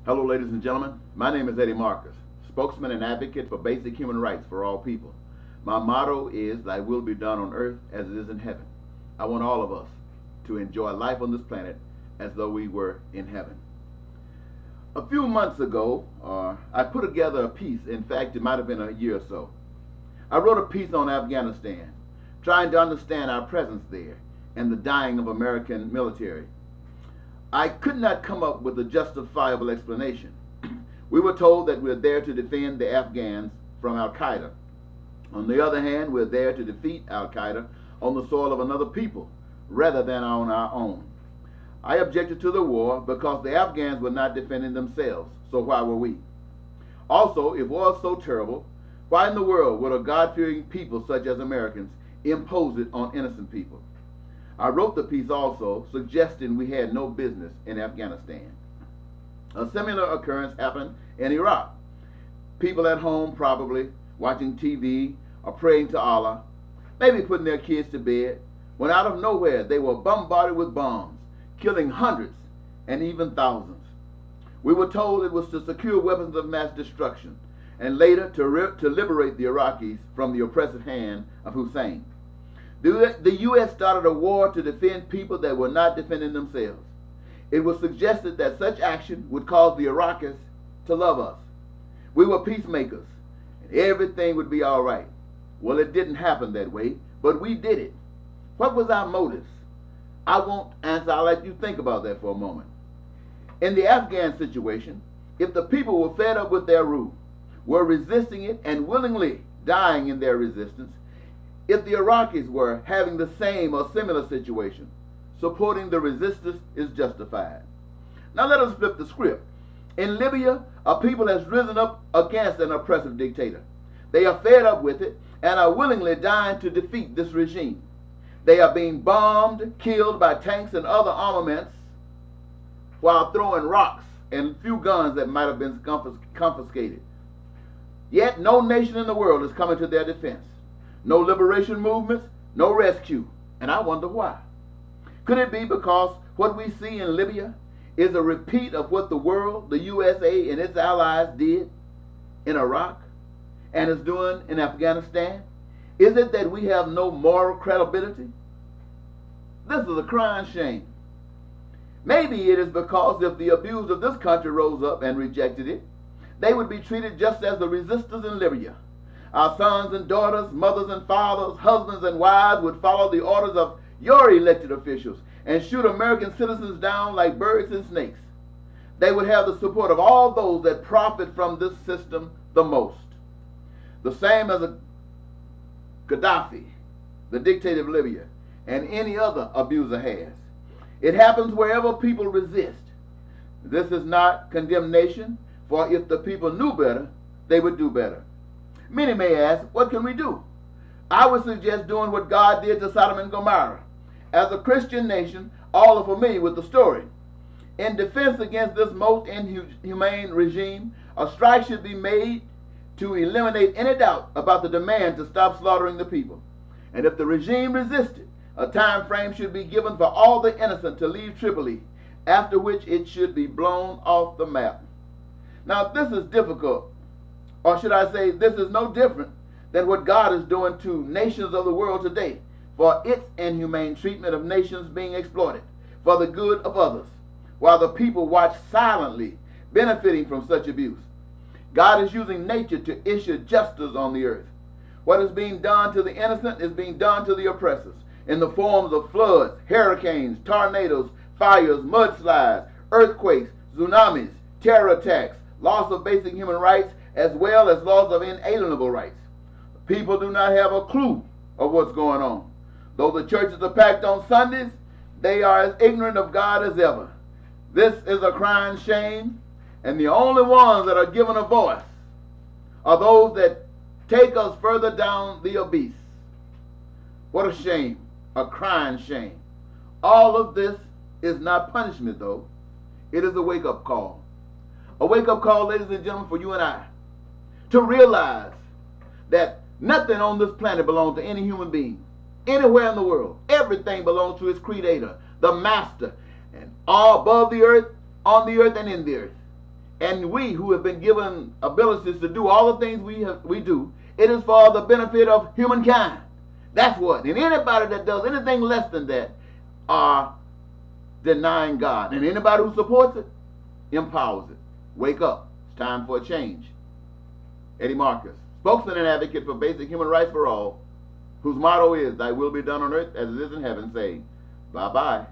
Hello, ladies and gentlemen. My name is Eddie Marcus, spokesman and advocate for basic human rights for all people. My motto is, "Thy will be done on earth as it is in heaven." I want all of us to enjoy life on this planet as though we were in heaven. A few months ago, I put together a piece. In fact, it might have been a year or so. I wrote a piece on Afghanistan, trying to understand our presence there and the dying of American military. I could not come up with a justifiable explanation. We were told that we're there to defend the Afghans from Al-Qaeda. On the other hand, we're there to defeat Al-Qaeda on the soil of another people rather than on our own. I objected to the war because the Afghans were not defending themselves, so why were we? Also, if war is so terrible, why in the world would a God-fearing people such as Americans impose it on innocent people? I wrote the piece also suggesting we had no business in Afghanistan. A similar occurrence happened in Iraq. People at home probably watching TV or praying to Allah, maybe putting their kids to bed, when out of nowhere they were bombarded with bombs, killing hundreds and even thousands. We were told it was to secure weapons of mass destruction and later to liberate the Iraqis from the oppressive hand of Hussein. The U.S. started a war to defend people that were not defending themselves. It was suggested that such action would cause the Iraqis to love us. We were peacemakers, and everything would be all right. Well, it didn't happen that way, but we did it. What was our motives? I won't answer. I'll let you think about that for a moment. In the Afghan situation, if the people were fed up with their rule, were resisting it and willingly dying in their resistance, if the Iraqis were having the same or similar situation, supporting the resistors is justified. Now let us flip the script. In Libya, a people has risen up against an oppressive dictator. They are fed up with it and are willingly dying to defeat this regime. They are being bombed, killed by tanks and other armaments while throwing rocks and a few guns that might have been confiscated. Yet no nation in the world is coming to their defense. No liberation movements, no rescue. And I wonder why. Could it be because what we see in Libya is a repeat of what the world, the USA and its allies did in Iraq and is doing in Afghanistan? Is it that we have no moral credibility? This is a crying shame. Maybe it is because if the abused of this country rose up and rejected it, they would be treated just as the resistors in Libya. Our sons and daughters, mothers and fathers, husbands and wives would follow the orders of your elected officials and shoot American citizens down like birds and snakes. They would have the support of all those that profit from this system the most. The same as a Gaddafi, the dictator of Libya, and any other abuser has. It happens wherever people resist. This is not condemnation, for if the people knew better, they would do better. Many may ask, what can we do? I would suggest doing what God did to Sodom and Gomorrah. As a Christian nation, all are familiar with the story. In defense against this most inhumane regime, a strike should be made to eliminate any doubt about the demand to stop slaughtering the people. And if the regime resisted, a time frame should be given for all the innocent to leave Tripoli, after which it should be blown off the map. Now, this is difficult. Or should I say, this is no different than what God is doing to nations of the world today for its inhumane treatment of nations being exploited for the good of others, while the people watch silently, benefiting from such abuse. God is using nature to issue justice on the earth. What is being done to the innocent is being done to the oppressors in the forms of floods, hurricanes, tornadoes, fires, mudslides, earthquakes, tsunamis, terror attacks, loss of basic human rights, as well as loss of inalienable rights. People do not have a clue of what's going on. Though the churches are packed on Sundays, they are as ignorant of God as ever. This is a crying shame, and the only ones that are given a voice are those that take us further down the abyss. What a shame, a crying shame. All of this is not punishment, though. It is a wake-up call. A wake-up call, ladies and gentlemen, for you and I, to realize that nothing on this planet belongs to any human being, anywhere in the world. Everything belongs to its creator, the master, and all above the earth, on the earth, and in the earth. And we who have been given abilities to do all the things we do, it is for the benefit of humankind. That's what. And anybody that does anything less than that are denying God. And anybody who supports it empowers it. Wake up. It's time for a change. Eddie Marcus, spokesman and advocate for basic human rights for all, whose motto is, "Thy will be done on earth as it is in heaven," say, bye-bye.